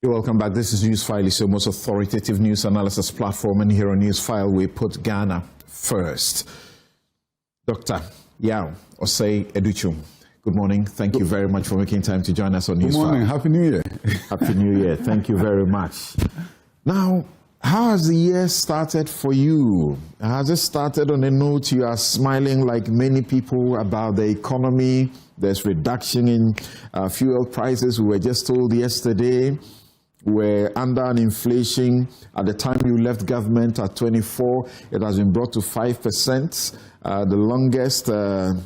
You're welcome back. This is Newsfile. It's your most authoritative news analysis platform, and here on Newsfile we put Ghana first. Dr. Yaw Osei Adutwum, good morning. Thank you very much for making time to join us on Newsfile. Good morning. Happy New Year. Happy New Year. Thank you very much. Now, how has the year started for you? Has it started on a note you are smiling like many people about the economy? There's reduction in fuel prices. We were just told yesterday we're under an inflation. At the time you left government at 24, it has been brought to 5%. The longest, the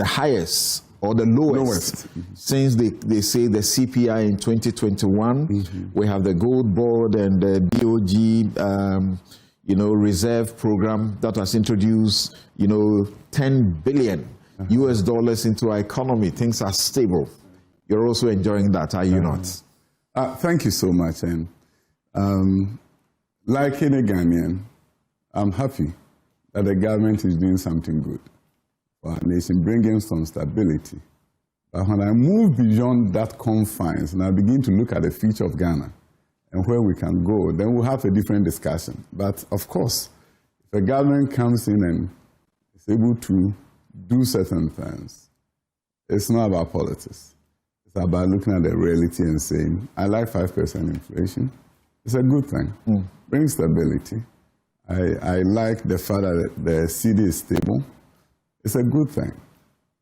highest or the lowest. Since they say the CPI in 2021. We have the gold board and the DOG reserve program that has introduced 10 billion US dollars into our economy. Things are stable. You're also enjoying that, are you not? Thank you so much. And like any Ghanaian, I'm happy that the government is doing something good for our nation, bringing some stability. But when I move beyond that confines and I begin to look at the future of Ghana and where we can go, then we'll have a different discussion. But of course, if the government comes in and is able to do certain things, it's not about politics. It's about looking at the reality and saying, I like 5% inflation. It's a good thing. Brings stability. I like the fact that the CD is stable. It's a good thing.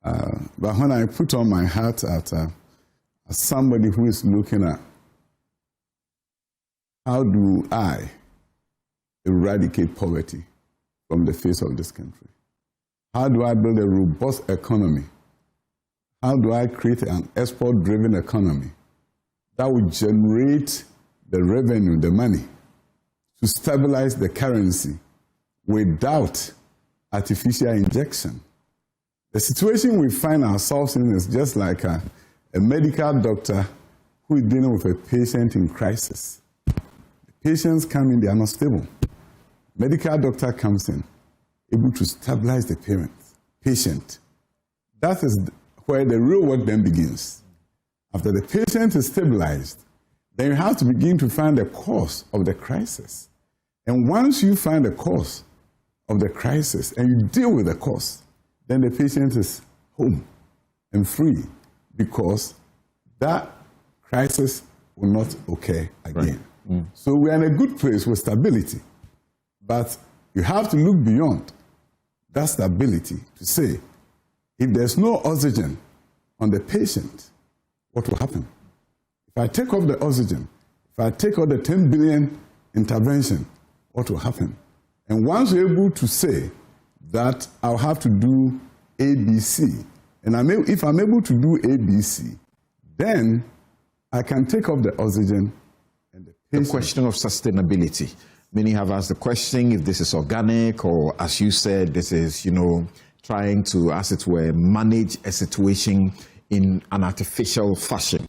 But when I put on my hat at somebody who is looking at how do I eradicate poverty from the face of this country? How do I build a robust economy? How do I create an export-driven economy that will generate the revenue, the money, to stabilize the currency without artificial injection? The situation we find ourselves in is just like a medical doctor who is dealing with a patient in crisis. The patients come in, they are not stable. Medical doctor comes in, able to stabilize the patient. That is where the real work then begins. After the patient is stabilized, then you have to begin to find the cause of the crisis. And once you find the cause of the crisis and you deal with the cause, then the patient is home and free because that crisis will not occur again. Right. So we are in a good place with stability, but you have to look beyond that stability to say, if there's no oxygen on the patient, what will happen? If I take off the oxygen, if I take off the 10 billion intervention, what will happen? And once you're able to say that I'll have to do ABC, and if I'm able to do ABC, then I can take off the oxygen and the patient. The question of sustainability. Many have asked the question if this is organic or, as you said, this is, trying to, as it were, manage a situation in an artificial fashion.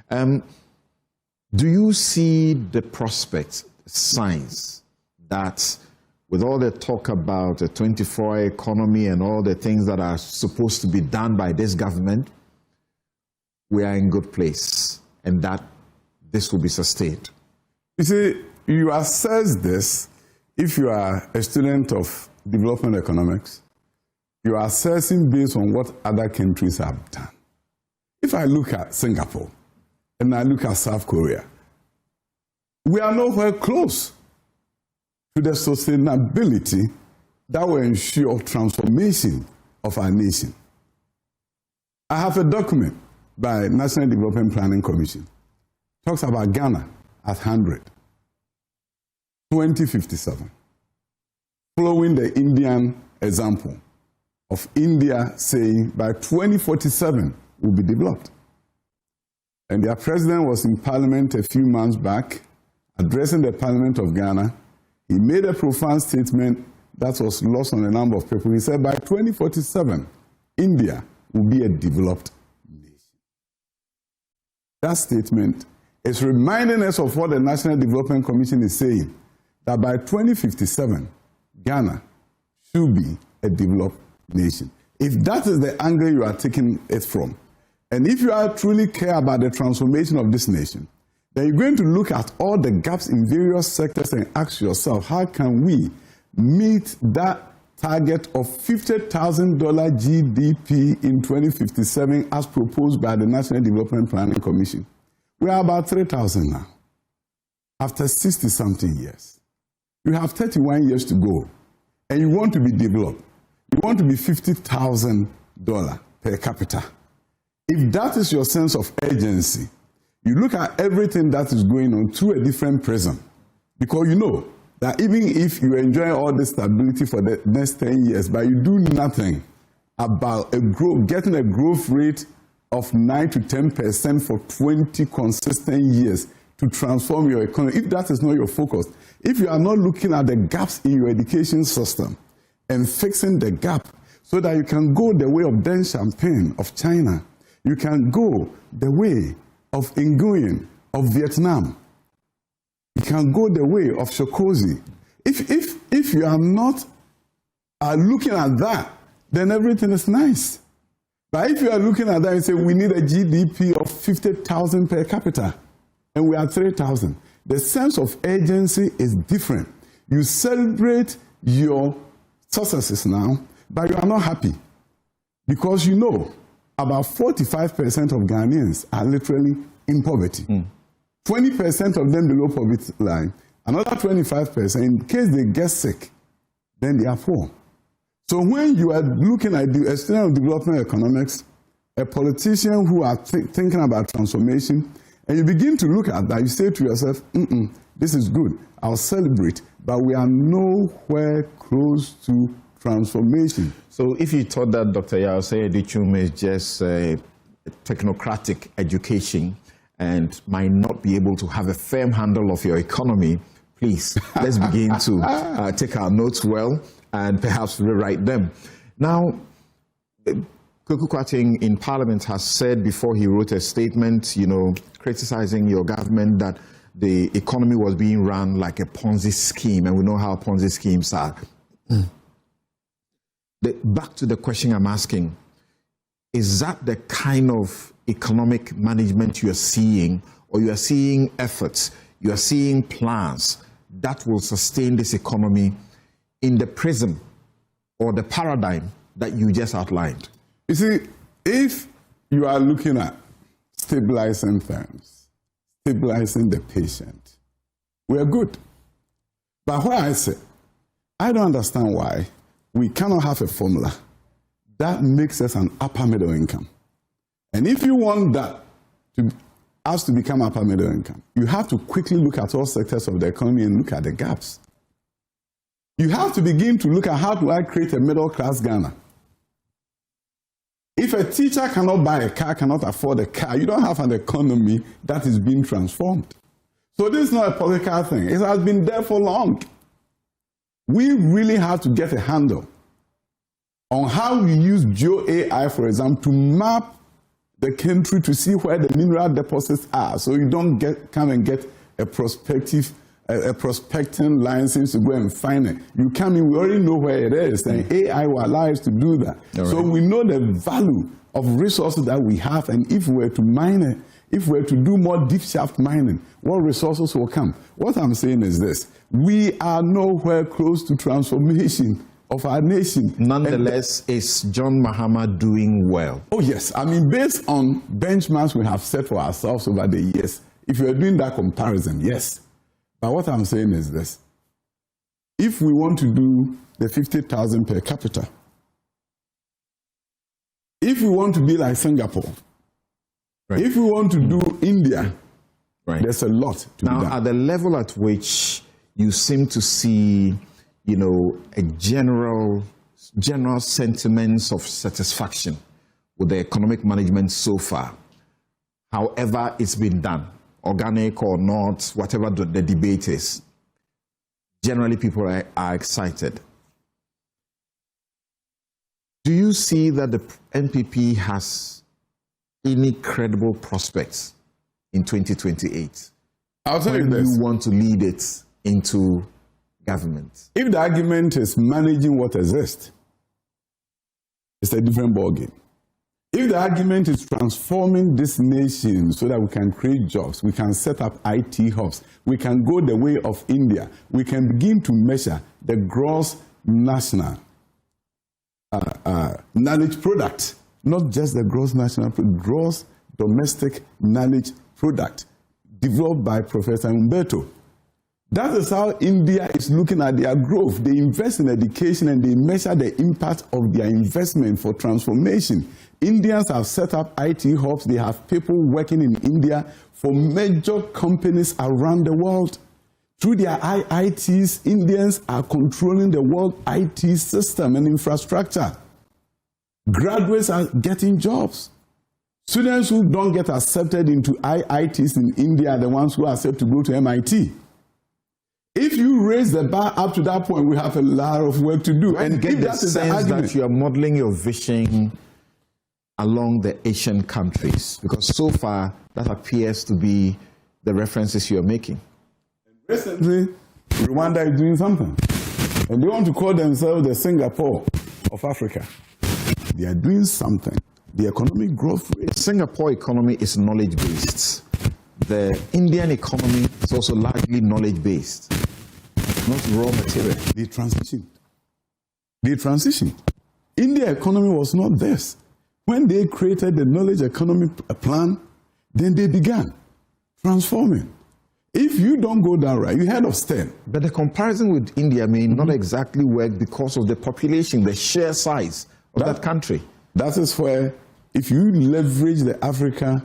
Do you see the prospect, signs that with all the talk about a 24-hour economy and all the things that are supposed to be done by this government, we are in good place and that this will be sustained? You see, you assess this if you are a student of development economics. You are assessing based on what other countries have done. If I look at Singapore and I look at South Korea, we are nowhere close to the sustainability that will ensure transformation of our nation. I have a document by National Development Planning Commission. Talks about Ghana at 100, 2057. Following the Indian example of India saying by 2047 will be developed. And their president was in Parliament a few months back, addressing the Parliament of Ghana. He made a profound statement that was lost on a number of people. He said by 2047, India will be a developed nation. That statement is reminding us of what the National Development Commission is saying, that by 2057, Ghana should be a developed nation. If that is the angle you are taking it from, and if you are truly care about the transformation of this nation, then you're going to look at all the gaps in various sectors and ask yourself, how can we meet that target of $50,000 GDP in 2057 as proposed by the National Development Planning Commission? We are about 3,000 now, after 60-something years. You have 31 years to go, and you want to be developed. You want to be $50,000 per capita. If that is your sense of urgency, you look at everything that is going on through a different prism, because you know that even if you enjoy all this stability for the next 10 years, but you do nothing about getting a growth rate of 9 to 10% for 20 consistent years to transform your economy, if that is not your focus, if you are not looking at the gaps in your education system and fixing the gap so that you can go the way of Deng Xiaoping of China, you can go the way of Nguyen of Vietnam, you can go the way of Shokozi. If you are not looking at that, then everything is nice. But if you are looking at that and say we need a GDP of 50,000 per capita, and we are 3,000, the sense of urgency is different. You celebrate your successes now, but you are not happy because you know about 45% of Ghanaians are literally in poverty. 20% of them below poverty line. Another 25%, in case they get sick, then they are poor. So when you are looking at the student of development economics, a politician who are thinking about transformation, and you begin to look at that, you say to yourself, this is good, I'll celebrate, but we are nowhere close to transformation. So if you thought that Dr. Yaw Osei Adutwum is just technocratic education and might not be able to have a firm handle of your economy, please, let's begin to take our notes well and perhaps rewrite them. Now, Kwaku Kwarteng in Parliament has said before he wrote a statement, criticizing your government that the economy was being run like a Ponzi scheme, and we know how Ponzi schemes are. Back to the question I'm asking, is that the kind of economic management you are seeing, or you are seeing efforts, you are seeing plans that will sustain this economy in the prism or the paradigm that you just outlined? You see, if you are looking at stabilizing firms, stabilizing the patient, we are good. But what I say, I don't understand why we cannot have a formula that makes us an upper middle income. And if you want that us to become upper middle income, you have to quickly look at all sectors of the economy and look at the gaps. You have to begin to look at how do I create a middle class Ghana. If a teacher cannot buy a car, cannot afford a car, you don't have an economy that is being transformed. So this is not a political thing. It has been there for long. We really have to get a handle on how we use GeoAI, for example, to map the country to see where the mineral deposits are, so you don't come and get a prospecting license to go and find it. You come in, we already know where it is, and AI will allow us to do that. Right. So we know the value of resources that we have, and if we were to mine it, if we were to do more deep shaft mining, what resources will come? What I'm saying is this: we are nowhere close to transformation of our nation. Nonetheless, is John Mahama doing well? Oh yes, I mean, based on benchmarks we have set for ourselves over the years, if you are doing that comparison, yes. But what I'm saying is this: if we want to do the 50,000 per capita, if we want to be like Singapore, right, if we want to do India, right, there's a lot to be done. Now, at the level at which you seem to see, a general sentiments of satisfaction with the economic management so far, however it's been done, organic or not, whatever the debate is, generally people are excited. Do you see that the NPP has any credible prospects in 2028? I'll tell you this. When you want to lead it into government? If the argument is managing what exists, it's a different ballgame. If the argument is transforming this nation so that we can create jobs, we can set up IT hubs, we can go the way of India, we can begin to measure the gross national knowledge product, not just the gross national product, gross domestic knowledge product developed by Professor Umberto. That is how India is looking at their growth. They invest in education and they measure the impact of their investment for transformation. Indians have set up IT hubs. They have people working in India for major companies around the world. Through their IITs, Indians are controlling the world IT system and infrastructure. Graduates are getting jobs. Students who don't get accepted into IITs in India are the ones who are set to go to MIT. If you raise the bar up to that point, we have a lot of work to do. And get the sense that you are modeling your vision along the Asian countries, because so far that appears to be the references you are making. Recently, Rwanda is doing something, and they want to call themselves the Singapore of Africa. They are doing something. The economic growth rate. Singapore economy is knowledge-based. The Indian economy is also largely knowledge-based, not raw material. They transitioned. India economy was not this. When they created the knowledge economy plan, then they began transforming. If you don't go down right, you heard of STEM. But the comparison with India may not exactly work because of the population, the sheer size of that country. That is where, if you leverage the Africa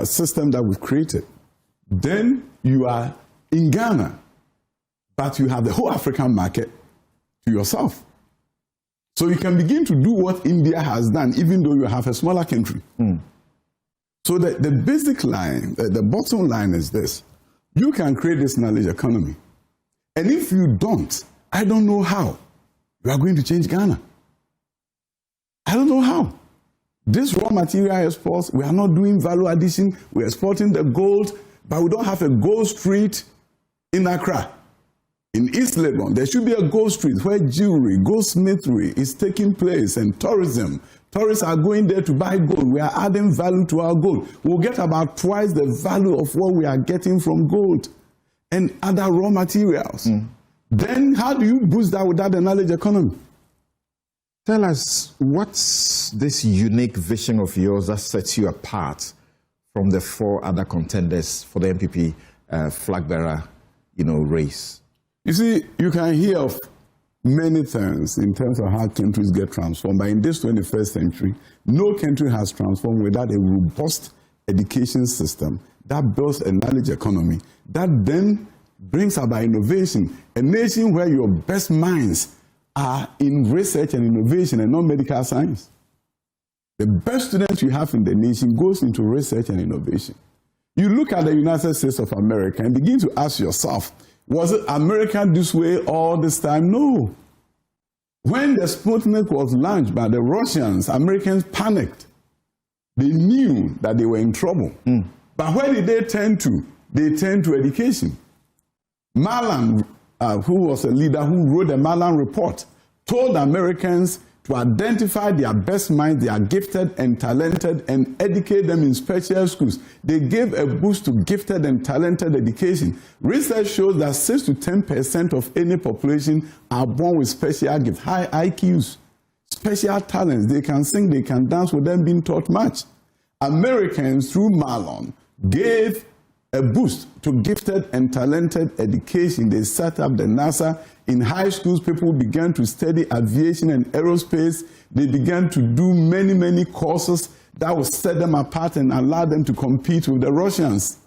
system that we've created, then you are in Ghana, but you have the whole African market to yourself. So you can begin to do what India has done, even though you have a smaller country. So the basic line, the bottom line is this. You can create this knowledge economy. And if you don't, I don't know how you are going to change Ghana. I don't know how. This raw material exports, we are not doing value addition. We're exporting the gold, but we don't have a gold street in Accra. In East Lebanon, there should be a gold street where jewelry, goldsmithery is taking place, and tourism. Tourists are going there to buy gold. We are adding value to our gold. We'll get about twice the value of what we are getting from gold and other raw materials. Then how do you boost that without the knowledge economy? Tell us, what's this unique vision of yours that sets you apart from the four other contenders for the NPP Flagbearer, race? You see, you can hear of many things in terms of how countries get transformed, but in this 21st century, no country has transformed without a robust education system that builds a knowledge economy that then brings about innovation. A nation where your best minds are in research and innovation and not medical science. The best students you have in the nation goes into research and innovation. You look at the United States of America and begin to ask yourself, was it America this way all this time? No. When the Sputnik was launched by the Russians, Americans panicked. They knew that they were in trouble. But where did they turn to? They turned to education. Marlan, who was a leader who wrote the Marlan Report, told Americans to identify their best minds, they are gifted and talented, and educate them in special schools. They gave a boost to gifted and talented education. Research shows that 6 to 10% of any population are born with special gifts, high IQs, special talents. They can sing, they can dance without them being taught much. Americans, through Marlon, gave a boost to gifted and talented education. They set up the NASA. In high schools, people began to study aviation and aerospace. They began to do many, many courses that would set them apart and allow them to compete with the Russians.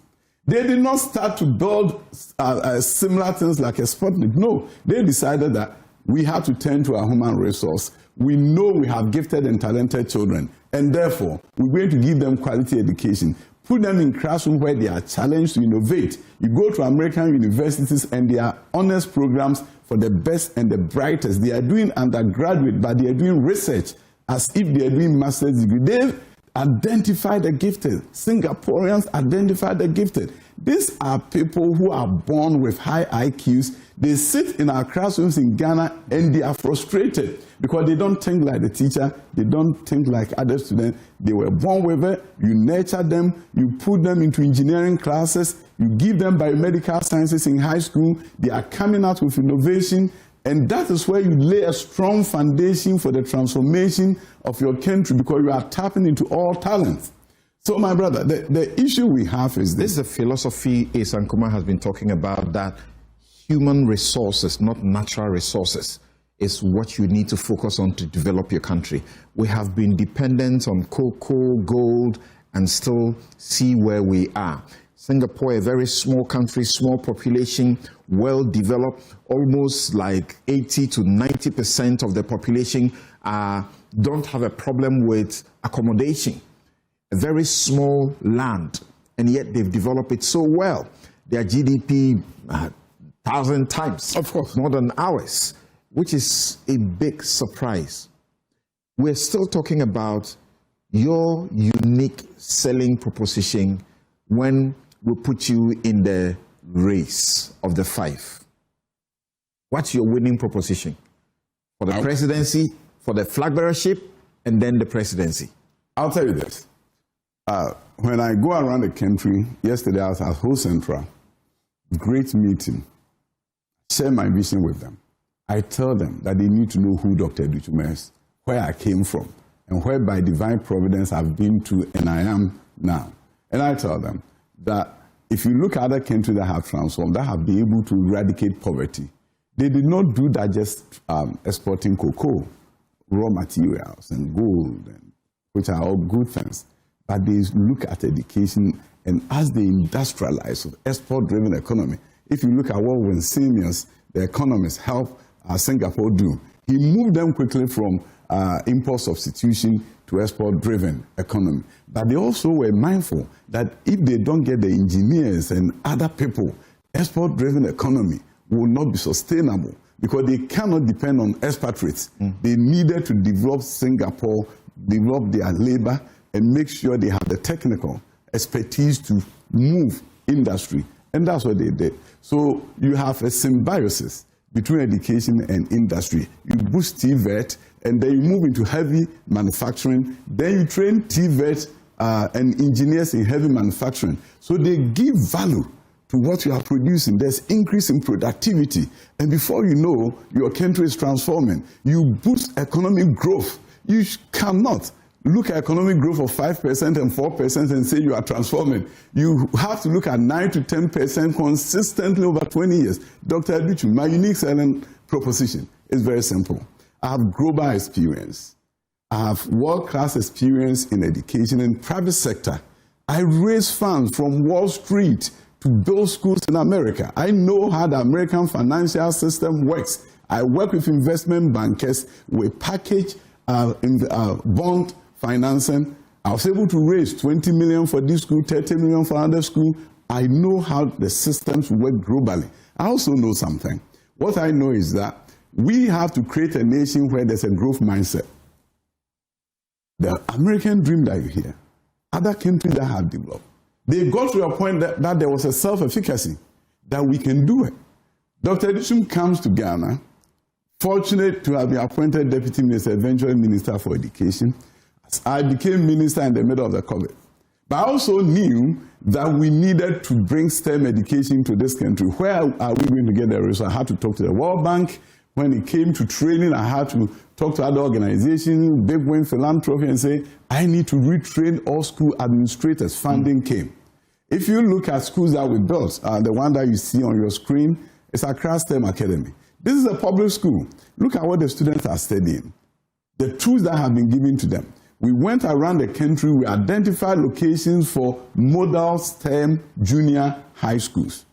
They did not start to build similar things like a Sputnik. No, they decided that we have to turn to our human resource. We know we have gifted and talented children, and therefore, we're going to give them quality education. Put them in classrooms where they are challenged to innovate. You go to American universities and there are honors programs for the best and the brightest. They are doing undergraduate, but they are doing research as if they are doing master's degree. They've identified the gifted. Singaporeans identified the gifted. these are people who are born with high IQs. They sit in our classrooms in Ghana and they are frustrated because they don't think like the teacher, they don't think like other students. They were born with it, you nurture them, you put them into engineering classes, you give them biomedical sciences in high school, they are coming out with innovation, and that is where you lay a strong foundation for the transformation of your country because you are tapping into all talents. So, my brother, the issue we have is this is a philosophy Nkrumah has been talking about, that human resources, not natural resources, is what you need to focus on to develop your country. We have been dependent on cocoa, gold, and still see where we are. Singapore, a very small country, small population, well developed, almost like 80 to 90% of the population don't have a problem with accommodation. A very small land, and yet they've developed it so well. Their GDP 1,000 times, of course, more than ours, which is a big surprise. We're still talking about your unique selling proposition when we put you in the race of the five. What's your winning proposition for the presidency, for the flagbearership, and then the presidency? I'll tell you this. When I go around the country, yesterday I was at Ho Central, great meeting, share my vision with them. I tell them that they need to know who Dr. Adutwum is, where I came from, and where by divine providence I've been to and I am now. And I tell them that if you look at other countries that have transformed, that have been able to eradicate poverty, they did not do that just exporting cocoa, raw materials, and gold, which are all good things. But they look at education, and as they industrialize with export-driven economy, if you look at what Wayne Seniors, the economists, helped Singapore do, he moved them quickly from import substitution to export-driven economy. But they also were mindful that if they don't get the engineers and other people, export-driven economy will not be sustainable because they cannot depend on expatriates. They needed to develop Singapore, develop their labor, and make sure they have the technical expertise to move industry. And that's what they did. So you have a symbiosis between education and industry. You boost TVET, and then you move into heavy manufacturing. Then you train TVET and engineers in heavy manufacturing. So they give value to what you are producing. There's increase in productivity. And before you know, your country is transforming. You boost economic growth. You cannot look at economic growth of 5% and 4% and say you are transforming. You have to look at 9 to 10% consistently over 20 years. Dr. Adutwum, my unique selling proposition is very simple. I have global experience. I have world-class experience in education and private sector. I raise funds from Wall Street to build schools in America. I know how the American financial system works. I work with investment bankers. We package bond financing. I was able to raise 20 million for this school, 30 million for another school. I know how the systems work globally. I also know something. What I know is that we have to create a nation where there's a growth mindset. The American dream that you hear, other countries that have developed, they got to a point that there was a self-efficacy, that we can do it. Dr. Adutwum comes to Ghana, fortunate to have been appointed deputy minister, eventually minister for education. I became minister in the middle of the COVID. But I also knew that we needed to bring STEM education to this country. Where are we going to get the resources? I had to talk to the World Bank. When it came to training, I had to talk to other organizations, Big Win Philanthropy, and say, I need to retrain all school administrators. Funding came. If you look at schools that we built, the one that you see on your screen, it's Accra STEM Academy. This is a public school. Look at what the students are studying. The tools that have been given to them. We went around the country, we identified locations for model STEM junior high schools.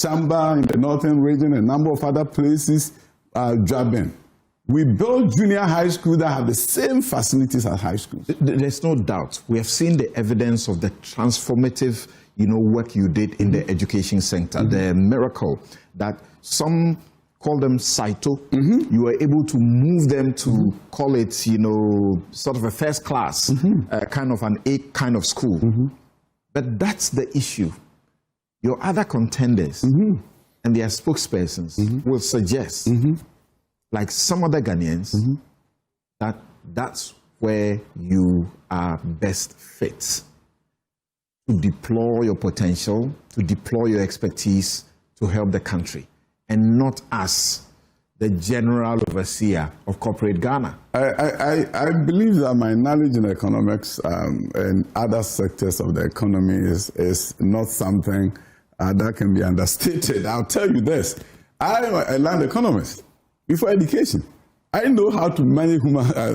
Chamba in the northern region, a number of other places, Draben. We built junior high schools that have the same facilities as high schools. There's no doubt. We have seen the evidence of the transformative, work you did in the education sector, the miracle that some call them Saito. You were able to move them to call it, sort of a first class, kind of an A kind of school. But that's the issue. your other contenders and their spokespersons will suggest, like some other Ghanaians, that that's where you are best fit to deploy your potential, to deploy your expertise to help the country, and not as the general overseer of corporate Ghana. I believe that my knowledge in economics and other sectors of the economy is not something that can be understated. I'll tell you this. I'm a land economist before education. I know how to manage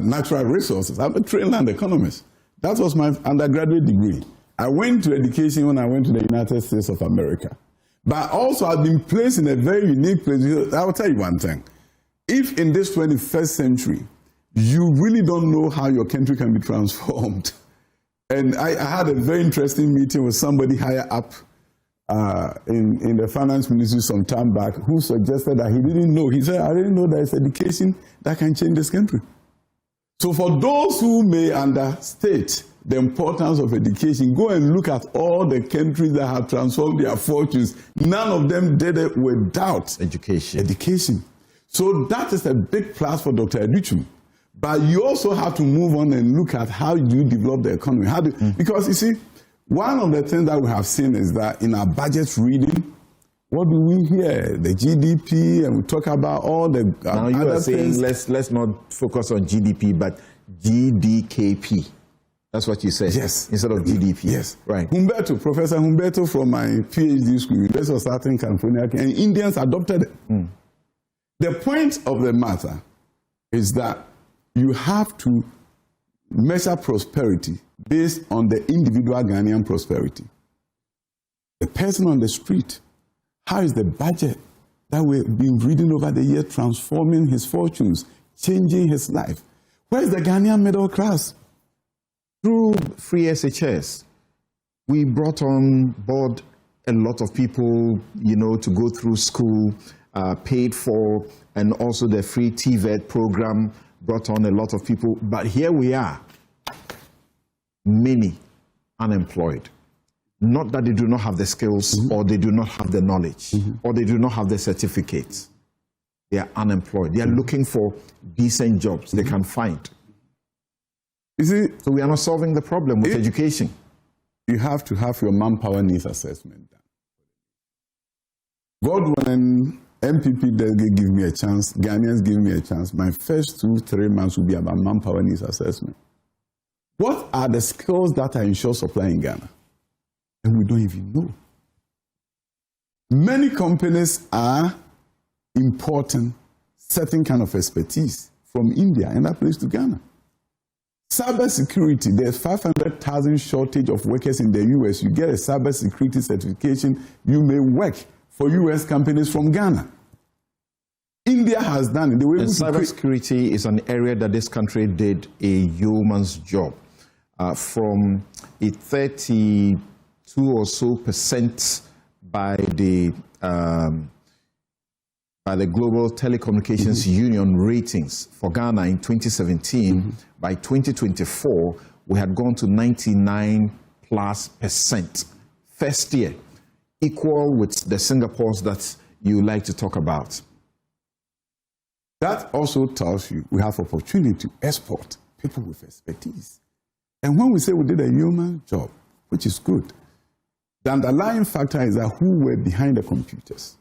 natural resources. I'm a trained land economist. That was my undergraduate degree. I went to education when I went to the United States of America. But also I've been placed in a very unique place. I will tell you one thing. If in this 21st century, you really don't know how your country can be transformed, and I had a very interesting meeting with somebody higher up in the finance ministry some time back who suggested that he didn't know. He said, I didn't know there's education that can change this country. So for those who may understate the importance of education, go and look at all the countries that have transformed their fortunes. None of them did it without education. So that is a big plus for Dr. Adutwum. But you also have to move on and look at how you develop the economy. Because you see, one of the things that we have seen is that in our budget reading, what do we hear? The GDP, and we talk about all the now you other are saying things. let's not focus on GDP, but GDKP. That's what you said. Yes. Instead of GDP. Yes. Right. Professor Humberto from my PhD school, University of Southern California, and Indians adopted it. The point of the matter is that you have to measure prosperity based on the individual Ghanaian prosperity. The person on the street, how is the budget that we've been reading over the year transforming his fortunes, changing his life? Where's the Ghanaian middle class? Through free SHS, we brought on board a lot of people, to go through school, paid for, and also the free TVET program brought on a lot of people. But here we are, many unemployed. Not that they do not have the skills or they do not have the knowledge or they do not have the certificates. They are unemployed. They are looking for decent jobs they can find. You see, so we are not solving the problem with education. You have to have your manpower needs assessment done. God willing, NPP delegate give me a chance, Ghanaians give me a chance. My first 2-3 months will be about manpower needs assessment. What are the skills that are in short supply in Ghana? And we don't even know. Many companies are importing certain kind of expertise from India and that place to Ghana. Cybersecurity, there's 500,000 shortage of workers in the US. You get a cybersecurity certification, you may work for US companies from Ghana. India has done it. And cybersecurity is an area that this country did a yeoman's job. From a 32 or so % by the Global Telecommunications Union ratings for Ghana in 2017, by 2024, we had gone to 99+%. First year, equal with the Singapores that you like to talk about. That also tells you we have opportunity to export people with expertise. And when we say we did a human job, which is good, the underlying factor is that who were behind the computers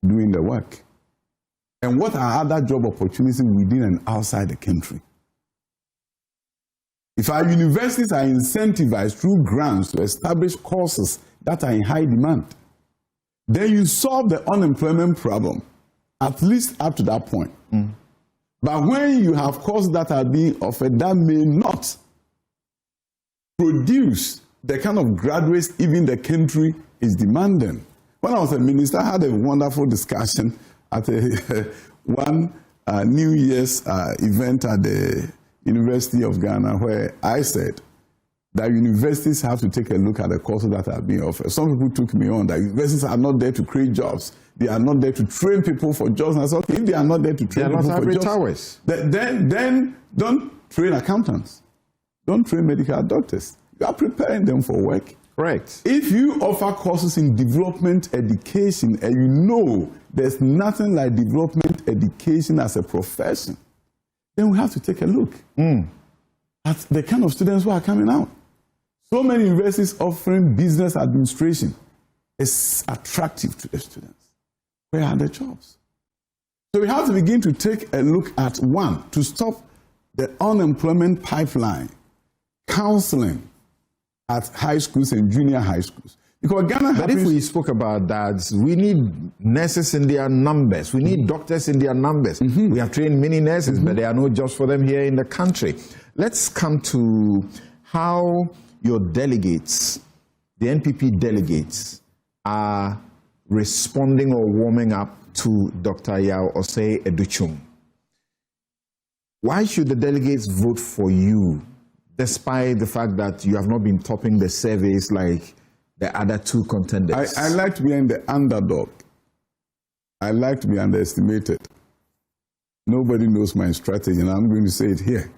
doing the work. And what are other job opportunities within and outside the country? If our universities are incentivized through grants to establish courses that are in high demand, then you solve the unemployment problem, at least up to that point. But when you have courses that are being offered that may not produce the kind of graduates even the country is demanding. When I was a minister, I had a wonderful discussion at one New Year's event at the University of Ghana, where I said that universities have to take a look at the courses that are being offered. Some people took me on that universities are not there to create jobs. They are not there to train people for jobs. And I said, okay, if they are not there to train people for jobs, then don't train accountants. Don't train medical doctors. You are preparing them for work. Correct. If you offer courses in development education and you know there's nothing like development education as a profession, then we have to take a look at the kind of students who are coming out. So many universities offering business administration is attractive to the students. Where are the jobs? So we have to begin to take a look at, one, to stop the unemployment pipeline, counseling at high schools and junior high schools. Because Ghana but if we spoke about that, we need nurses in their numbers. We need doctors in their numbers. We have trained many nurses, but there are no jobs for them here in the country. Let's come to how your delegates, the NPP delegates, are responding or warming up to Dr. Yaw Osei Adutwum. Why should the delegates vote for you, despite the fact that you have not been topping the surveys like the other two contenders? I like to be in the underdog. I like to be underestimated. Nobody knows my strategy, and I'm going to say it here.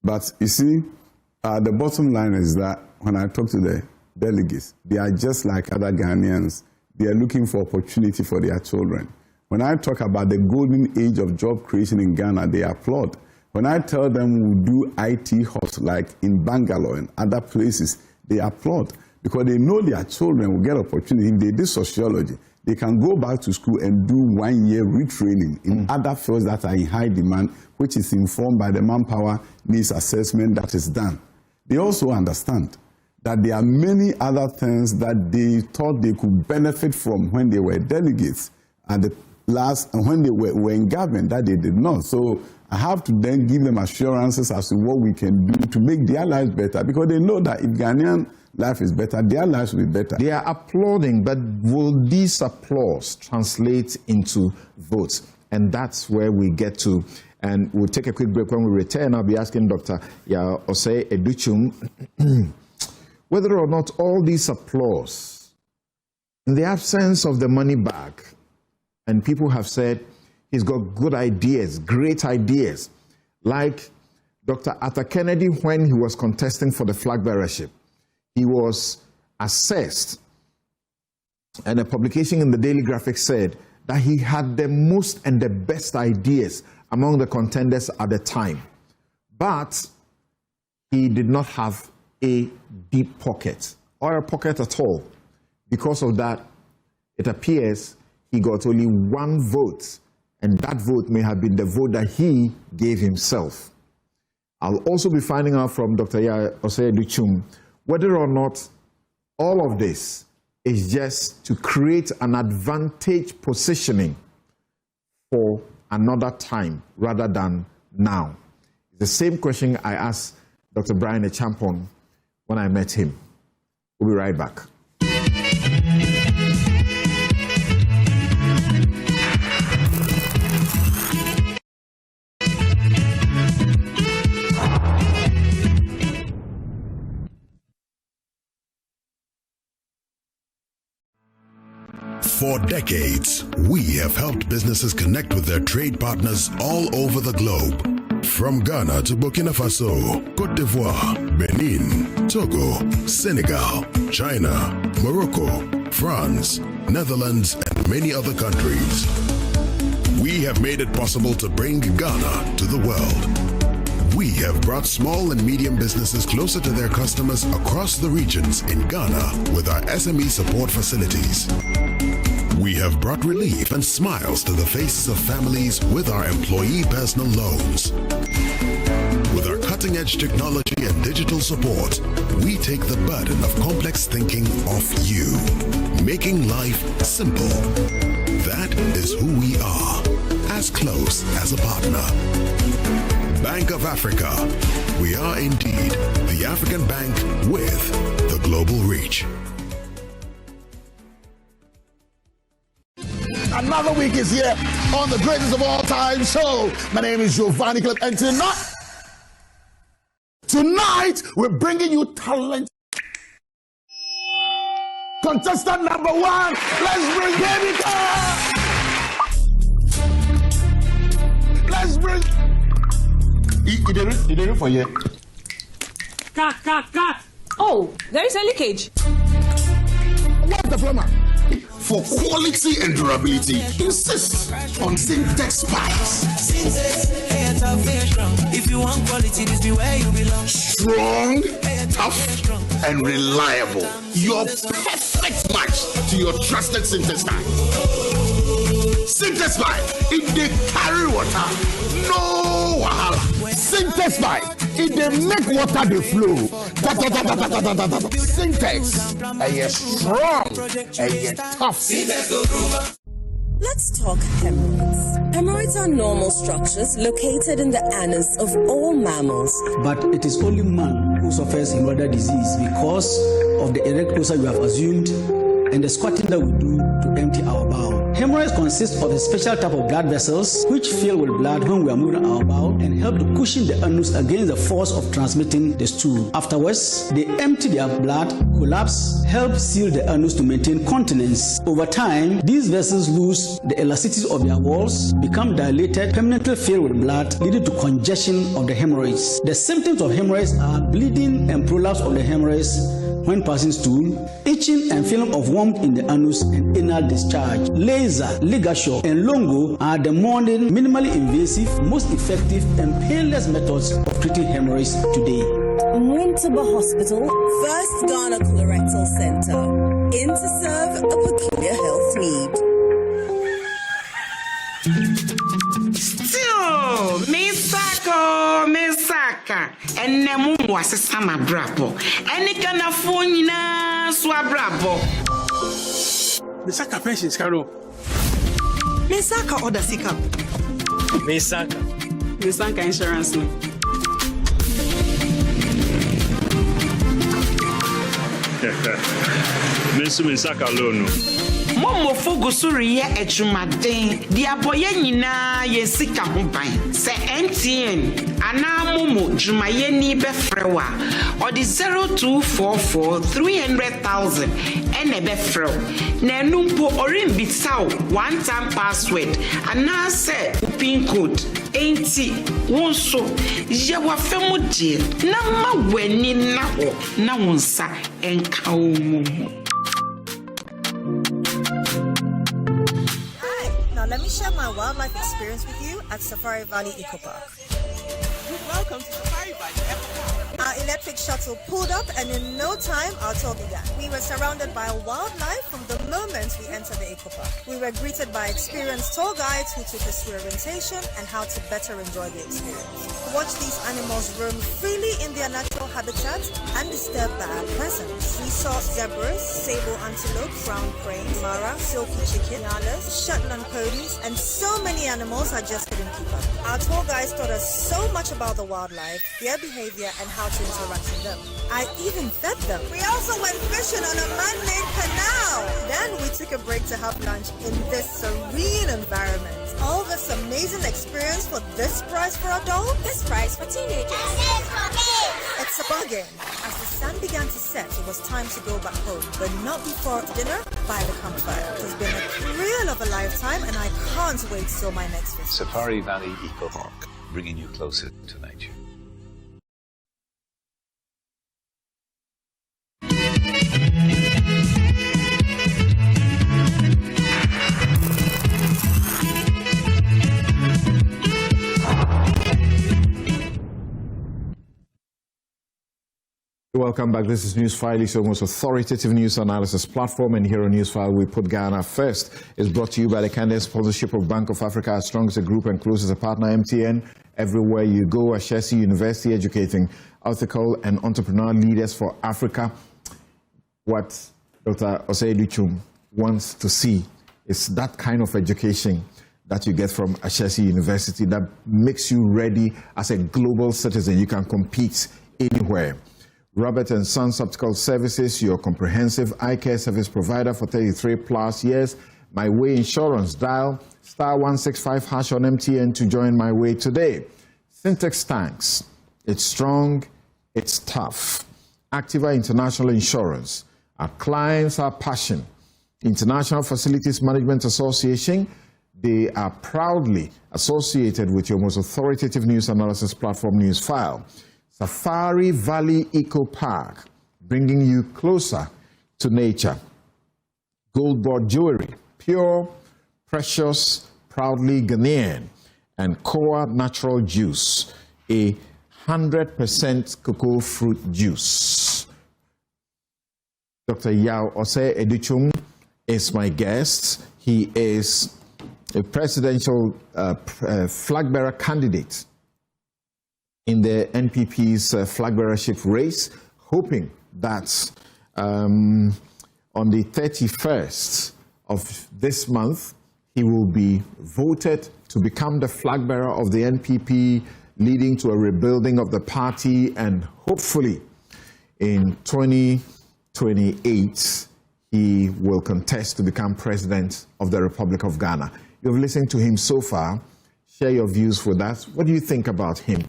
But you see, the bottom line is that when I talk to the delegates, they are just like other Ghanaians. They are looking for opportunity for their children. When I talk about the golden age of job creation in Ghana, they applaud. When I tell them we'll do IT hubs like in Bangalore and other places, they applaud because they know their children will get opportunity. If they did sociology, they can go back to school and do 1 year retraining in other fields that are in high demand, which is informed by the manpower needs assessment that is done. They also understand that there are many other things that they thought they could benefit from when they were delegates at the last, and when they were in government, that they did not. So I have to then give them assurances as to what we can do to make their lives better, because they know that if Ghanaian life is better, their lives will be better. They are applauding, but will this applause translate into votes? And that's where we get to. And we'll take a quick break. When we return, I'll be asking Dr. Yaw Osei Adutwum whether or not all this applause, in the absence of the money bag, and people have said he's got good ideas, great ideas, like Dr. Arthur Kennedy when he was contesting for the flagbearership. He was assessed, and a publication in the Daily Graphic said that he had the most and the best ideas among the contenders at the time. But he did not have a deep pocket, or a pocket at all. Because of that, it appears he got only one vote, and that vote may have been the vote that he gave himself. I'll also be finding out from Dr. Yaw Osei Adutwum whether or not all of this is just to create an advantage positioning for another time rather than now. The same question I asked Dr. Brian Echampong when I met him. We'll be right back. For decades, we have helped businesses connect with their trade partners all over the globe. From Ghana to Burkina Faso, Côte d'Ivoire, Benin, Togo, Senegal, China, Morocco, France, Netherlands, and many other countries. We have made it possible to bring Ghana to the world. We have brought small and medium businesses closer to their customers across the regions in Ghana with our SME support facilities. We have brought relief and smiles to the faces of families with our employee personal loans. With our cutting-edge technology and digital support, we take the burden of complex thinking off you, making life simple. That is who we are, as close as a partner. Bank of Africa. We are indeed the African bank with the global reach. Another week is here on the greatest of all time show. My name is Giovanni Clip, and tonight we're bringing you talent. Contestant number one, let's bring Baby Car. Let's bring. You did it for you. Cut. Oh, there is a leakage. the plumber. For quality and durability, insist on Syntex pipes. If you want quality, this be where you belong. Strong, tough, and reliable. Your perfect match to your trusted Syntex pipe. Syntex pipe, if they carry water, no wahala. Syntex pipe, if they make water they flow. Syntex, are you strong, are you tough? Let's talk hemorrhoids. Hemorrhoids are normal structures located in the anus of all mammals. But it is only man who suffers hemorrhoidal disease because of the erect closer we have assumed and the squatting that we do to empty our bowel. Hemorrhoids consist of a special type of blood vessels which fill with blood when we are moving our bowel and help to cushion the anus against the force of transmitting the stool. Afterwards, they empty their blood, collapse, help seal the anus to maintain continence. Over time, these vessels lose the elasticity of their walls, become dilated, permanently filled with blood, leading to congestion of the hemorrhoids. The symptoms of hemorrhoids are bleeding and prolapse of the hemorrhoids when passing stool, itching and feeling of warmth in the anus and anal discharge. Laser, ligature, and longo are the modern, minimally invasive, most effective and painless methods of treating hemorrhoids today. Winterba Hospital, first Ghana Colorectal Center, in to serve a peculiar health need. Still, Misaka, and Nemu was a summer brabo, and it can afford Swabrabo. Misaka pensions, Carol. Misaka order Sika. Misaka insurance. Misaka loan. Momo Fogusuri Echumaden, the Aboye Nina Yesika Humpine, say MTN, Ana Momo Jumayeni Befrewa, or the 0244 300,000 and a Befro. Nenumpo Orin Bitsao, one time password, and now say pin code 80 Wonso, Yawa Femuji, Nama Weni Naho, Nawunsa, and Kaumo. Let me share my wildlife experience with you at Safari Valley Eco Park. Welcome to Safari Valley Eco Park. Our electric shuttle pulled up, and in no time, our tour began. We were surrounded by wildlife from the moment we entered the Eco Park. We were greeted by experienced tour guides who took us through orientation and how to better enjoy the experience. Watch these animals roam freely in their natural habitat undisturbed by our presence. We saw zebras, sable antelope, brown crane, mara, silky chicken, nyalas, Shetland ponies, and so many animals I just couldn't keep up. Our tour guides taught us so much about the wildlife, their behavior, and how to interact with them. I even fed them. We also went fishing on a man-made canal. Then we took a break to have lunch in this serene environment. All this amazing experience for this price for adults? This price for teenagers. It's a bargain. As the sun began to set, it was time to go back home, but not before dinner by the campfire. It has been a thrill of a lifetime, and I can't wait till my next visit. Safari Valley Eco Park, bringing you closer to nature. Welcome back. This is Newsfile, it's your most authoritative news analysis platform, and here on Newsfile we put Ghana first. It's brought to you by the candid sponsorship of Bank of Africa, as strong as a group and close as a partner, MTN. Everywhere you go, Ashesi University, educating ethical and entrepreneurial leaders for Africa. What Dr. Osei Adutwum wants to see is that kind of education that you get from Ashesi University that makes you ready as a global citizen. You can compete anywhere. Robert & Sons Optical Services, your comprehensive eye care service provider for 33 plus years. My Way Insurance, dial *165# on MTN to join My Way today. Syntex Tanks, it's strong, it's tough. Activa International Insurance, our clients are passion. International Facilities Management Association, they are proudly associated with your most authoritative news analysis platform, Newsfile. Safari Valley Eco Park, bringing you closer to nature. gold-board jewelry, pure, precious, proudly Ghanaian, and Koa natural juice, a 100% cocoa fruit juice. Dr. Yaw Osei Adutwum is my guest. He is a presidential flag-bearer candidate in the NPP's flag-bearership race, hoping that on the 31st of this month, he will be voted to become the flag-bearer of the NPP, leading to a rebuilding of the party, and hopefully in 2028, he will contest to become president of the Republic of Ghana. You've listened to him so far. Share your views with us. What do you think about him?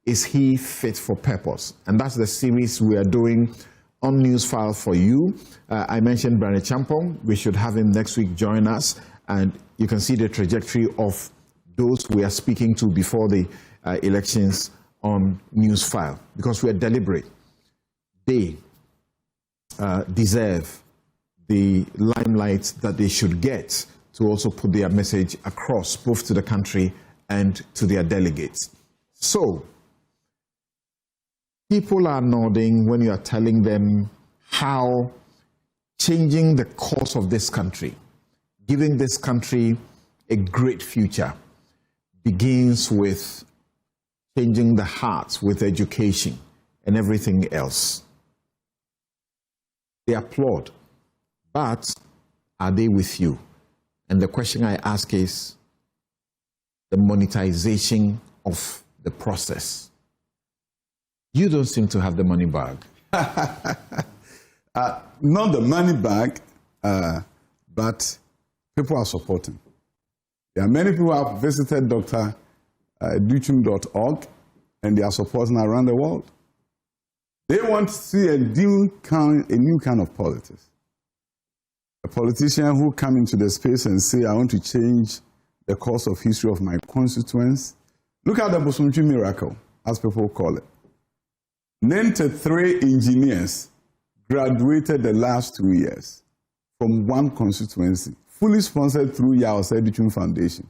Is he fit for purpose? And that's the series we are doing on Newsfile for you. I mentioned Barney Champong. We should have him next week join us. And you can see the trajectory of those we are speaking to before the elections on Newsfile, because we are deliberate. They deserve the limelight that they should get to also put their message across, both to the country and to their delegates. So, people are nodding when you are telling them how changing the course of this country, giving this country a great future, begins with changing the hearts with education and everything else. They applaud, but are they with you? And the question I ask is the monetization of the process. You don't seem to have the money bag. Not the money bag, but people are supporting. There are many people who have visited dr.adutwum.org, and they are supporting around the world. They want to see a new kind of politics. A politician who come into the space and say, I want to change the course of history of my constituents. Look at the Bosumtwi miracle, as people call it. 93 engineers graduated the last 2 years from one constituency, fully sponsored through Yaw Osei Adutwum Foundation.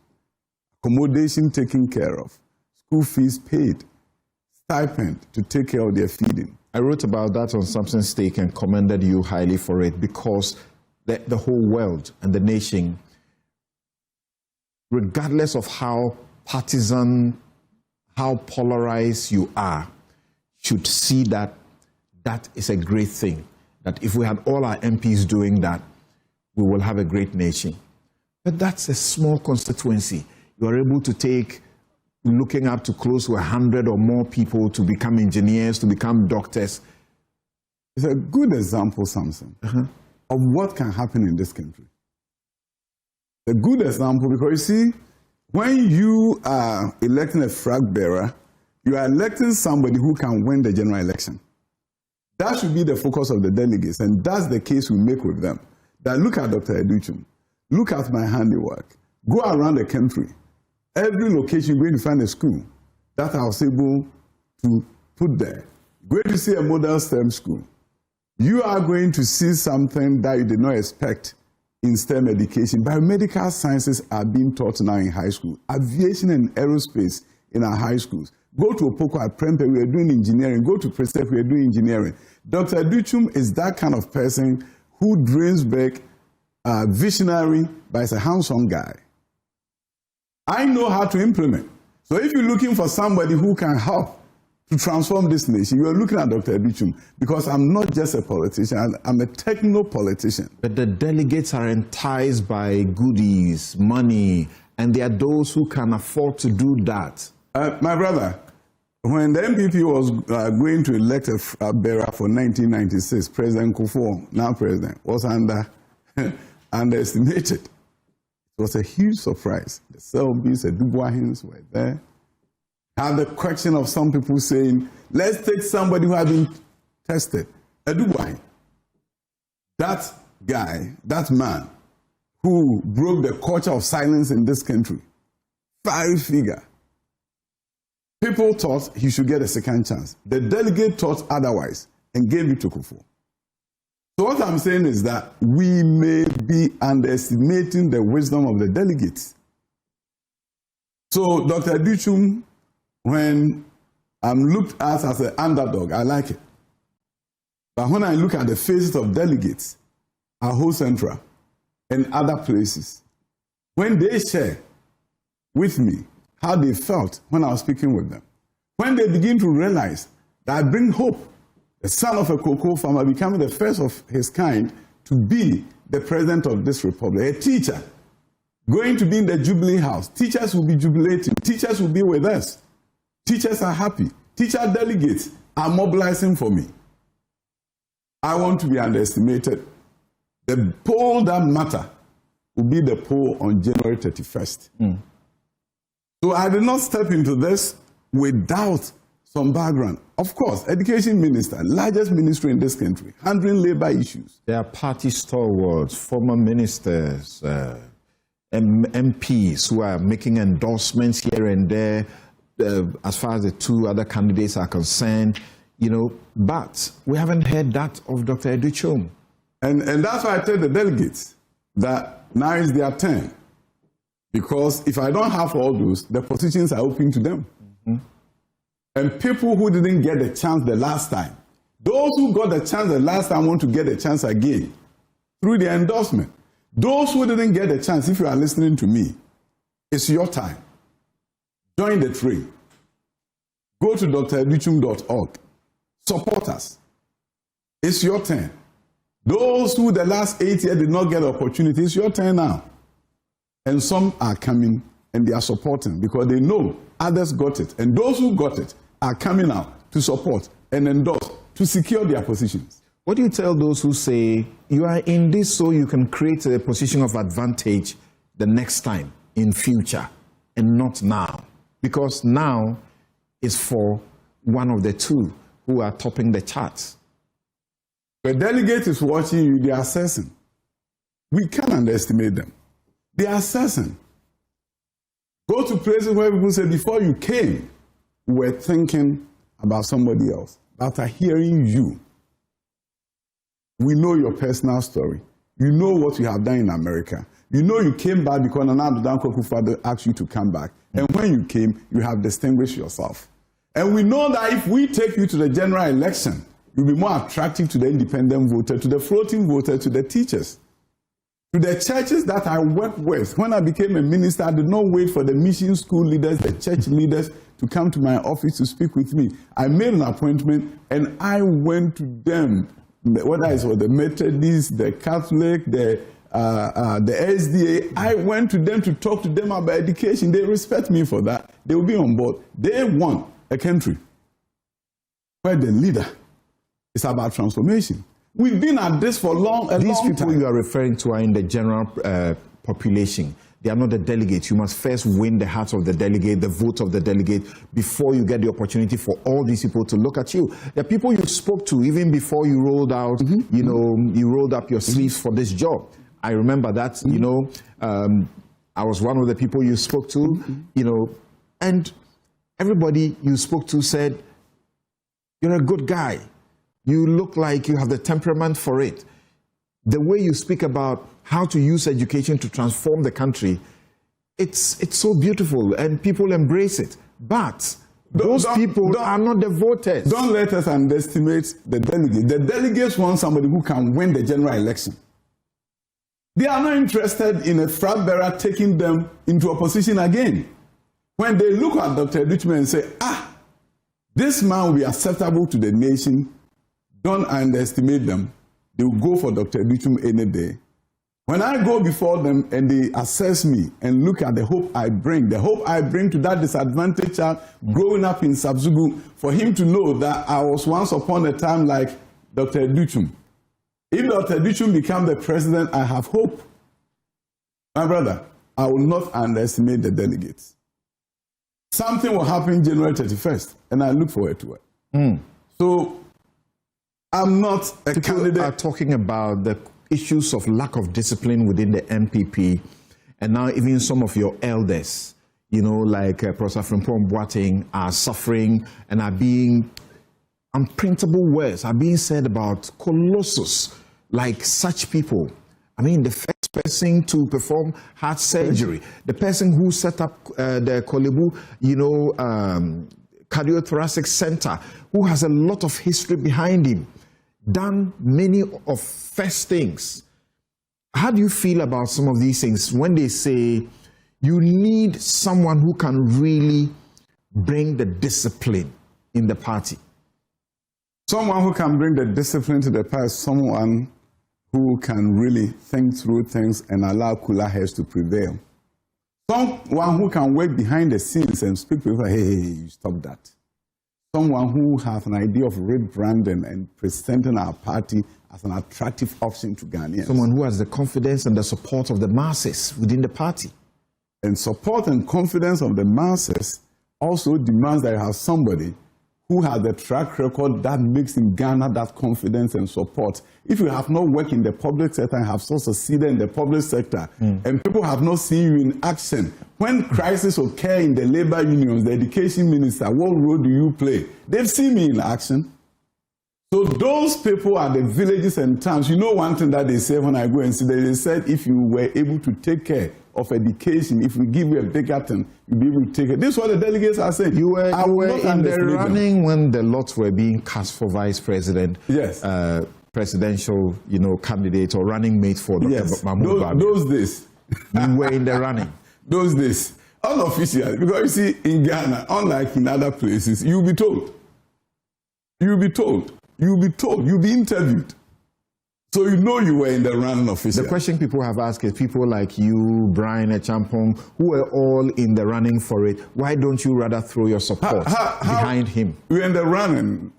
Accommodation taken care of, school fees paid, stipend to take care of their feeding. I wrote about that on Something Stake and commended you highly for it, because the whole world and the nation, regardless of how partisan, how polarized you are, should see that that is a great thing. That if we had all our MPs doing that, we will have a great nation. But that's a small constituency. You are able to take, looking up to close to 100 or more people to become engineers, to become doctors. It's a good example, Samson, of what can happen in this country. A good example, because you see, when you are electing a flag bearer, you are electing somebody who can win the general election. That should be the focus of the delegates, and that's the case we make with them. That look at Dr. Adutwum, look at my handiwork, go around the country. Every location you're going to find a school that I was able to put there. Going to see a model STEM school. You are going to see something that you did not expect in STEM education. Biomedical sciences are being taught now in high school. Aviation and aerospace in our high schools. Go to Opoko at Prempeh, we are doing engineering. Go to Presef, we are doing engineering. Dr. Adutwum is that kind of person who dreams big, visionary, but is a hands-on guy. I know how to implement. So if you're looking for somebody who can help to transform this nation, you are looking at Dr. Adutwum, because I'm not just a politician, I'm a techno-politician. But the delegates are enticed by goodies, money, and there are those who can afford to do that. My brother, when the NPP was going to elect a bearer for 1996, President Kufuor, now president, was underestimated. It was a huge surprise. The Selbys, the Dubois were there. I have the question of some people saying, let's take somebody who has been tested, a Dubois. That guy, that man, who broke the culture of silence in this country, 5-figure. People thought he should get a second chance. The delegate thought otherwise and gave it to Kufuor. So what I'm saying is that we may be underestimating the wisdom of the delegates. So Dr. Adutwum, when I'm looked at as an underdog, I like it. But when I look at the faces of delegates at Ho Central and other places, when they share with me how they felt when I was speaking with them, when they begin to realize that I bring hope, the son of a cocoa farmer becoming the first of his kind to be the president of this republic, a teacher going to be in the Jubilee House, teachers will be jubilating, teachers will be with us, teachers are happy, teacher delegates are mobilizing for me. I want to be underestimated. The poll that matter will be the poll on January 31st. So I did not step into this without some background. Of course, education minister, largest ministry in this country, handling labor issues. There are party stalwarts, former ministers, MPs who are making endorsements here and there as far as the two other candidates are concerned, you know, but we haven't heard that of Dr. Adutwum. And that's why I tell the delegates that now is their turn. Because if I don't have all those, the positions are open to them. And people who didn't get the chance the last time, those who got the chance the last time want to get a chance again through the endorsement. Those who didn't get a chance, if you are listening to me, it's your time. Join the train. Go to dradutwum.org. Support us. It's your turn. Those who the last 8 years did not get the opportunity, it's your turn now. And some are coming and they are supporting because they know others got it. And those who got it are coming out to support and endorse to secure their positions. What do you tell those who say you are in this so you can create a position of advantage the next time in future and not now? Because now is for one of the two who are topping the charts. The delegate is watching you, they are assessing. We can't underestimate them. They are assessing. Go to places where people say, before you came, we were thinking about somebody else. After hearing you, we know your personal story. You know what you have done in America. You know you came back because Nana Addo father asked you to come back. And when you came, you have distinguished yourself. And we know that if we take you to the general election, you'll be more attractive to the independent voter, to the floating voter, to the teachers. To the churches that I worked with, when I became a minister, I did not wait for the mission school leaders, the church leaders to come to my office to speak with me. I made an appointment and I went to them, whether it was the Methodist, the Catholic, the SDA. I went to them to talk to them about education. They respect me for that. They will be on board. They want a country where the leader is about transformation. We've been at this for a long time. These people you are referring to are in the general population. They are not the delegates. You must first win the heart of the delegate, the vote of the delegate, before you get the opportunity for all these people to look at you. The people you spoke to, even before you rolled out, you know, you rolled up your sleeves for this job. I remember that, you know, I was one of the people you spoke to, you know, and everybody you spoke to said, you're a good guy. You look like you have the temperament for it. The way you speak about how to use education to transform the country, it's so beautiful and people embrace it. But those people are not the voters. Don't let us underestimate the delegates. The delegates want somebody who can win the general election. They are not interested in a flagbearer taking them into opposition again. When they look at Dr. Adutwum and say, this man will be acceptable to the nation, don't underestimate them. They will go for Dr. Adutwum any day. When I go before them and they assess me and look at the hope I bring to that disadvantaged child growing up in Sabzugu, for him to know that I was once upon a time like Dr. Adutwum. If Dr. Adutwum becomes the president, I have hope. My brother, I will not underestimate the delegates. Something will happen January 31st, and I look forward to it. So, I'm not a candidate. People are talking about the issues of lack of discipline within the NPP, and now even some of your elders, you know, like Professor Frimpong Boateng, are suffering and are being unprintable words are being said about Colossus, like such people. I mean, the first person to perform heart surgery, the person who set up the Kolebu, cardiothoracic center, who has a lot of history behind him, done many of first things. How do you feel about some of these things when they say you need someone who can really bring the discipline in the party? Someone who can bring the discipline to the party, someone who can really think through things and allow cooler heads to prevail. Someone who can work behind the scenes and speak to people, hey, stop that. Someone who has an idea of rebranding and presenting our party as an attractive option to Ghanaians. Someone who has the confidence and the support of the masses within the party. And support and confidence of the masses also demands that you have somebody who has the track record that makes in Ghana that confidence and support. If you have not worked in the public sector and have so succeeded in the public sector, and people have not seen you in action, when crisis occur in the labor unions, the education minister, what role do you play? They've seen me in action. So those people are the villages and towns. You know one thing that they say when I go and see them, they said if you were able to take care of education, if we give you a bigger thing, you'll be able to take it. This is what the delegates are saying. You were in the running when the lots were being cast for vice president. Yes. Presidential, candidate or running mate for Dr. Mahmoud Bawumia. Those days. You were in the running. Those days. Unofficially. Because you see, in Ghana, unlike in other places, you'll be told. You'll be told. You'll be told. You'll be interviewed. So you know you were in the running officially. The question people have asked is people like you, Brian Echampong, who were all in the running for it, why don't you rather throw your support behind him? You were in the running.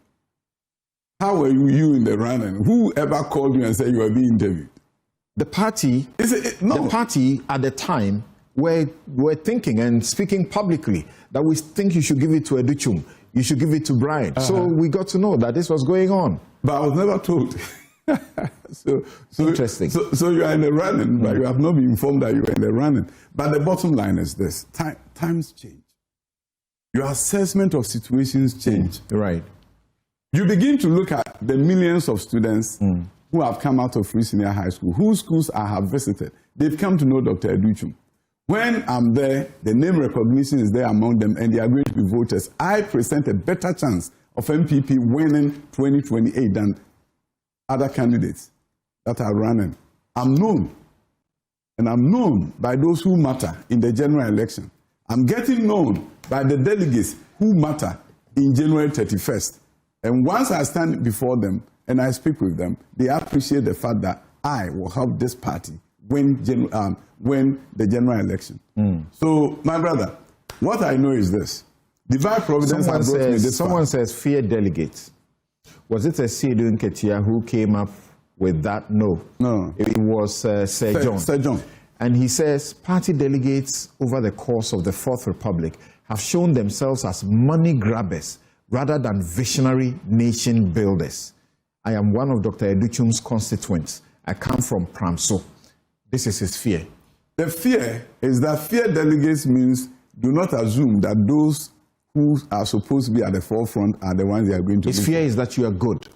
How were you in the running? Who ever called you and said you were being interviewed? The party, no. The party at the time were thinking and speaking publicly that we think you should give it to Adutwum, you should give it to Brian. So we got to know that this was going on. But I was never told. So interesting. So you are in the running, but you have not been informed that you are in the running. But the bottom line is this: times change. Your assessment of situations change. Right. You begin to look at the millions of students who have come out of Free Senior High School, whose schools I have visited. They've come to know Dr. Adutwum. When I'm there, the name recognition is there among them, and they are going to be voters. I present a better chance of NPP winning 2028 than other candidates that are running. I'm known, and I'm known by those who matter in the general election. I'm getting known by the delegates who matter in January 31st. And once I stand before them and I speak with them, they appreciate the fact that I will help this party win the general election. So, my brother, what I know is this. Divine Providence has brought me this Someone says, fear delegates. Was it Asidu Nketia who came up with that? No. No. It was Sir John. Sir John. And he says, party delegates over the course of the Fourth Republic have shown themselves as money grabbers rather than visionary nation builders. I am one of Dr. Adutwum's constituents. I come from Pramso. This is his fear. The fear is that fear delegates means do not assume that those who are supposed to be at the forefront are the ones they are going to. His fear is that you are good.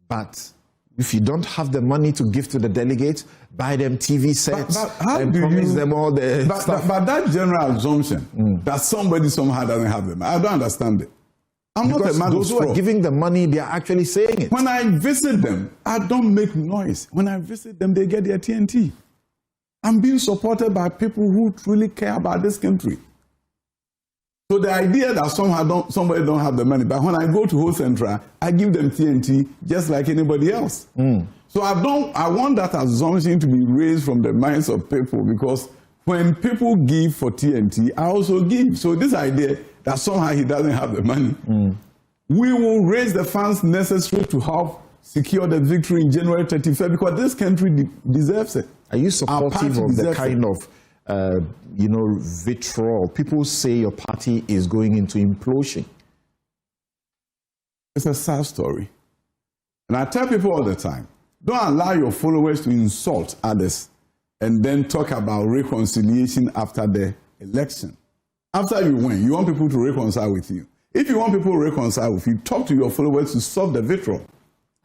But if you don't have the money to give to the delegates, buy them TV sets and promise them all the stuff. But that general assumption that somebody somehow doesn't have them, I don't understand it. I'm not a man those who are giving the money, they are actually saying it. When I visit them, I don't make noise. When I visit them, they get their TNT. I'm being supported by people who truly care about this country. So the idea that somebody don't have the money, but when I go to Whole Central, I give them TNT just like anybody else. So I want that assumption to be raised from the minds of people, because when people give for TNT, I also give. So this idea that somehow he doesn't have the money, we will raise the funds necessary to help secure the victory in January 31st, because this country deserves it. Are you supportive of the kind of vitriol? People say your party is going into implosion. It's a sad story. And I tell people all the time, don't allow your followers to insult others and then talk about reconciliation after the election. After you win, you want people to reconcile with you. If you want people to reconcile with you, talk to your followers to solve the vitriol.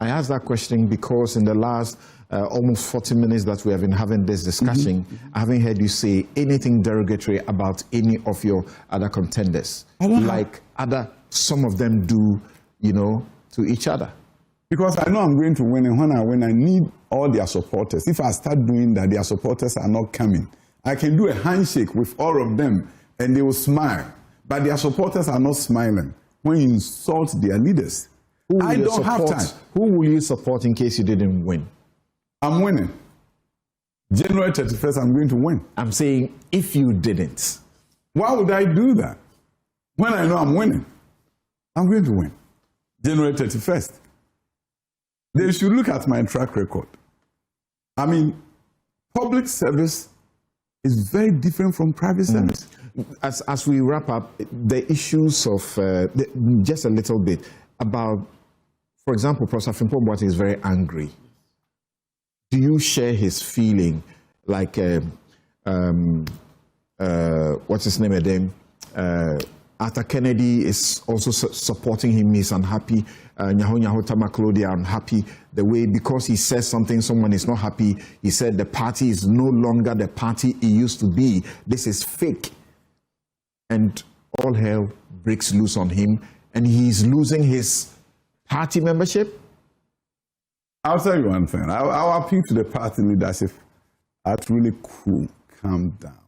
I asked that question because in the last almost 40 minutes that we have been having this discussion, I haven't heard you say anything derogatory about any of your other contenders, like some of them do, you know, to each other. Because I know I'm going to win, and when I win, I need all their supporters. If I start doing that, their supporters are not coming. I can do a handshake with all of them, and they will smile. But their supporters are not smiling when you insult their leaders. I don't have time. Who will you support in case you didn't win? I'm winning. January 31st, I'm going to win. I'm saying if you didn't. Why would I do that? When I know I'm winning, I'm going to win. January 31st. They should look at my track record. I mean, public service is very different from private service. As we wrap up, the issues of, just a little bit, about, for example, Professor Frimpong is very angry. Do you share his feeling, like, what's his name again? Arthur Kennedy is also supporting him. He's unhappy. Nyaho Tamaklo, they are unhappy. The way, because he says something, someone is not happy. He said the party is no longer the party it used to be. This is fake. And all hell breaks loose on him. And he's losing his party membership. I'll tell you one thing. I'll appeal to the party leadership to really calm down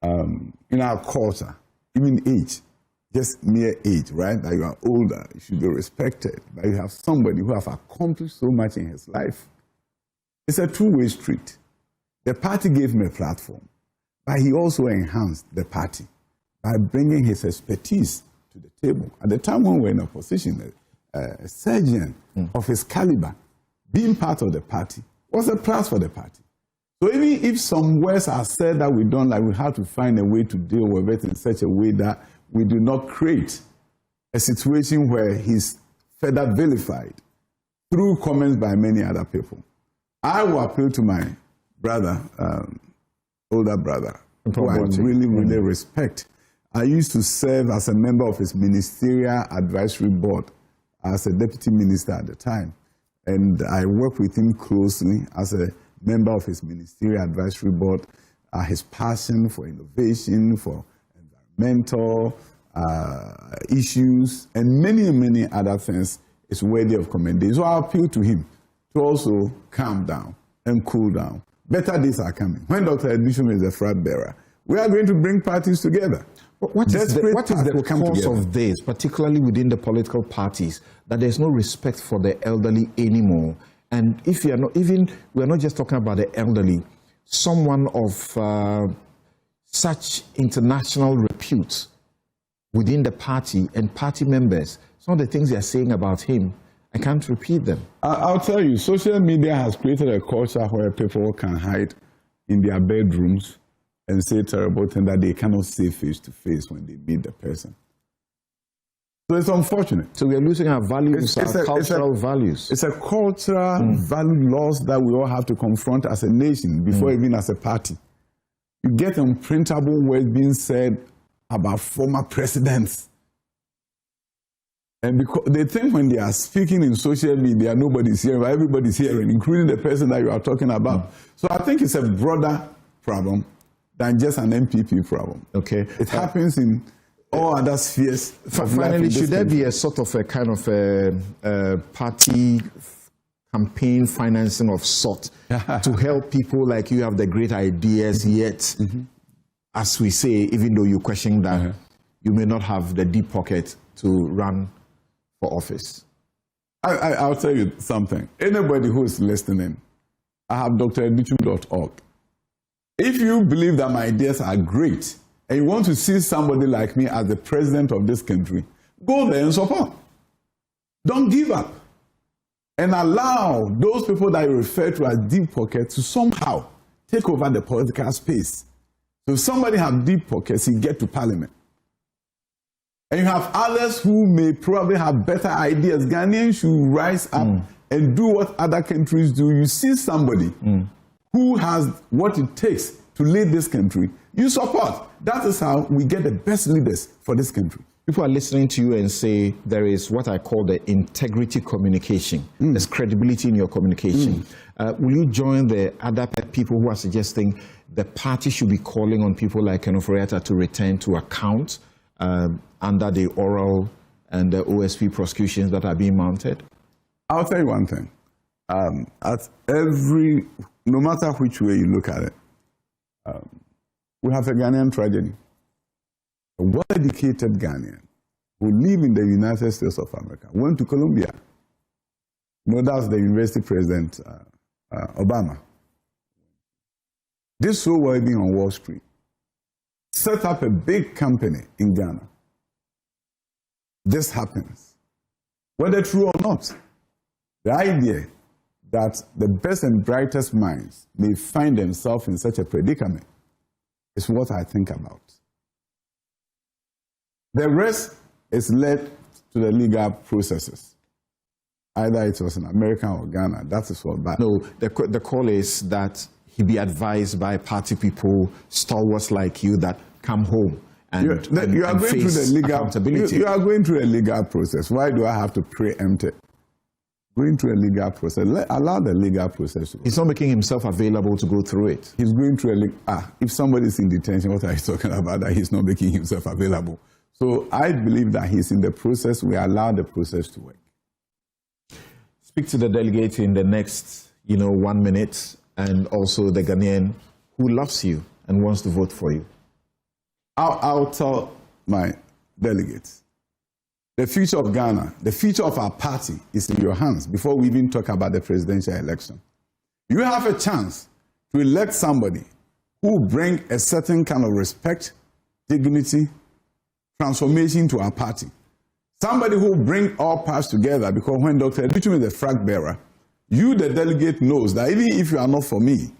on this. In our culture, even age, just mere age, right? That you are older, you should be respected. But you have somebody who has accomplished so much in his life. It's a two-way street. The party gave him a platform, but he also enhanced the party by bringing his expertise to the table. At the time when we were in opposition, a surgeon of his caliber, being part of the party, was a plus for the party. So even if some words are said that we don't like, we have to find a way to deal with it in such a way that we do not create a situation where he's further vilified through comments by many other people. I will appeal to my brother, older brother, who I really, really respect. I used to serve as a member of his ministerial advisory board as a deputy minister at the time. And I worked with him closely as a member of his ministerial advisory board. His passion for innovation, for environmental issues, and many, many other things is worthy of commendation. So I appeal to him to also calm down and cool down. Better days are coming. When Dr. Adutwum is the flagbearer, we are going to bring parties together. What is the cause of this, particularly within the political parties, that there's no respect for the elderly anymore? And if you are not, we are not just talking about the elderly, someone of such international repute within the party and party members, some of the things they are saying about him, I can't repeat them. I'll tell you, social media has created a culture where people can hide in their bedrooms and say terrible things that they cannot say face to face when they meet the person. So it's unfortunate. So we are losing our values, our cultural values. It's a cultural value loss that we all have to confront as a nation before even as a party. You get unprintable words being said about former presidents. And because they think when they are speaking in social media, nobody's hearing, but everybody's hearing, including the person that you are talking about. So I think it's a broader problem than just an NPP problem. Okay. It happens in all other spheres. Finally, should there be a sort of a kind of a party campaign financing of sort to help people like you have the great ideas, yet, as we say, even though you question that, you may not have the deep pocket to run for office? I'll tell you something. Anybody who is listening, I have dradutwum.org. If you believe that my ideas are great and you want to see somebody like me as the president of this country, go there and support. Don't give up. And allow those people that you refer to as deep pockets to somehow take over the political space. So if somebody has deep pockets, he get to parliament. And you have others who may probably have better ideas. Ghanaians should rise up and do what other countries do. You see somebody who has what it takes to lead this country, you support. That is how we get the best leaders for this country. People are listening to you and say there is what I call the integrity communication. There's credibility in your communication. Will you join the other people who are suggesting the party should be calling on people like Kenoforiata to return to account under the oral and the OSP prosecutions that are being mounted? I'll tell you one thing. No matter which way you look at it, we have a Ghanaian tragedy. A well-educated Ghanaian who live in the United States of America went to Columbia. That's the university president, Obama. This so wealthy on Wall Street set up a big company in Ghana. This happens. Whether true or not, the idea that the best and brightest minds may find themselves in such a predicament is what I think about. The rest is led to the legal processes. Either it was in America or Ghana, that is what bad. No, the call is that he be advised by party people, stalwarts like you, that come home and face accountability. You are going through a legal process. Why do I have to preempt it? Going through a legal process. Allow the legal process to go. He's not making himself available to go through it. He's going through if somebody is in detention, what are you talking about? That he's not making himself available. So I believe that he's in the process. We allow the process to work. Speak to the delegate in the next, 1 minute, and also the Ghanaian who loves you and wants to vote for you. I'll tell my delegates, the future of Ghana, the future of our party is in your hands before we even talk about the presidential election. You have a chance to elect somebody who will bring a certain kind of respect, dignity, transformation to our party. Somebody who will bring all parts together, because when Dr. Adutwum is the flag bearer, you, the delegate, knows that even if you are not for me,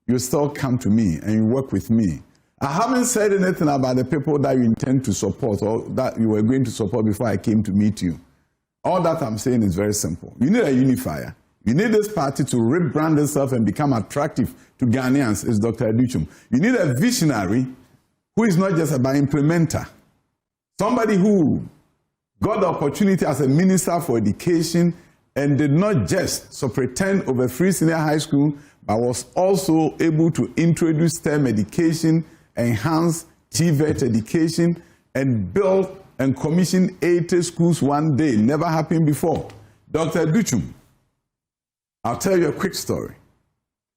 you still come to me and you work with me. I haven't said anything about the people that you intend to support or that you were going to support before I came to meet you. All that I'm saying is very simple. You need a unifier. You need this party to rebrand itself and become attractive to Ghanaians, is Dr. Adutwum. You need a visionary who is not just about implementer. Somebody who got the opportunity as a minister for education and did not just superintend over Free Senior High School, but was also able to introduce STEM education, enhance TVET education, and build and commission 80 schools one day. Never happened before. Dr. Adutwum, I'll tell you a quick story.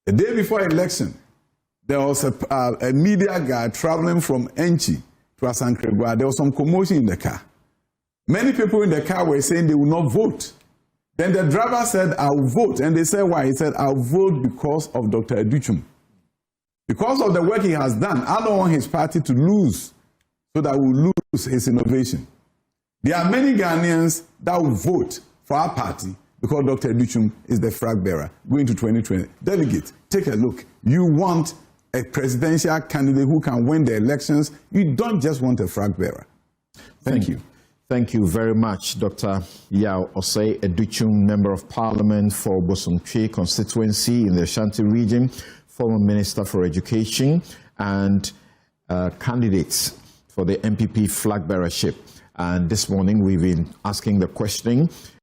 The day before election, there was a media guy traveling from Enchi to Asankregwa. There was some commotion in the car. Many people in the car were saying they will not vote. Then the driver said, I'll vote. And they said, why? He said, I'll vote because of Dr. Adutwum. Because of the work he has done, I don't want his party to lose so that we'll lose his innovation. There are many Ghanaians that will vote for our party because Dr. Adutwum is the flag bearer going to 2020. Delegate, take a look. You want a presidential candidate who can win the elections. You don't just want a flag bearer. Thank you. Thank you very much, Dr. Yaw Osei Adutwum, Member of Parliament for Bosomtwe constituency in the Ashanti region, former Minister for Education, and candidates for the NPP Flagbearership. And this morning we've been asking the question,